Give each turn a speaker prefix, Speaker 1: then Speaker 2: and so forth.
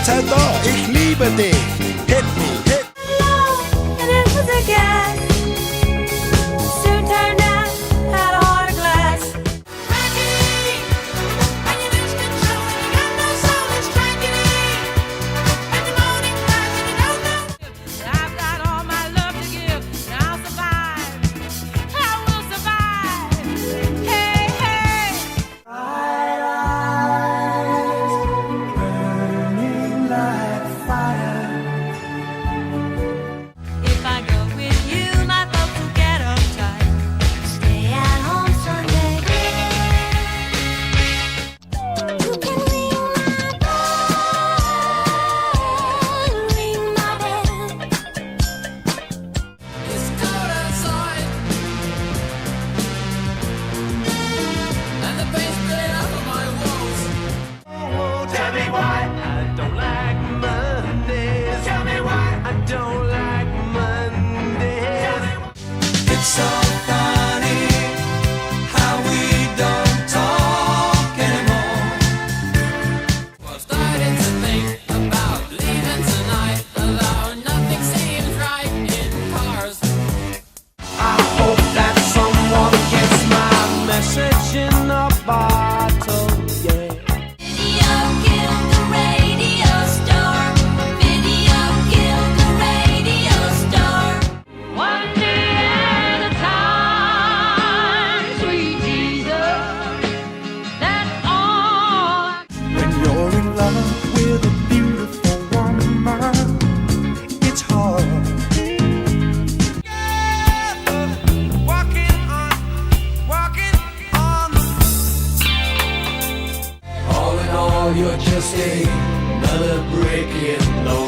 Speaker 1: Matador, ich liebe dich. Hit me, hit me.
Speaker 2: And it was a gas. Soon turned out, had a heart of glass. Tragedy, when you lose control and you got no soul, it's tragedy. And the morning cries and you don't know. I've got all my love to give, and I'll survive. I will survive. Hey, hey.
Speaker 3: Bright eyes, burning like fire.
Speaker 2: If I go with you, my folks will get uptight. Stay at home Sunday. You can ring my bell, ring my bell. It's cold outside, and the paint's spilling out of my walls.
Speaker 3: Tell me why I don't like Mondays. Tell me why I don't like Mondays. It's so funny how we don't talk anymore.
Speaker 4: Well, starting to think about leaving tonight, although nothing seems right in cars.
Speaker 3: I hope that someone gets my message in a bottle, yeah.
Speaker 2: Video killed the radio star. Video killed the radio star. One day at a time, sweet Jesus. That's all.
Speaker 3: When you're in love with a beautiful woman, it's hard. All in all, you're just another brick in the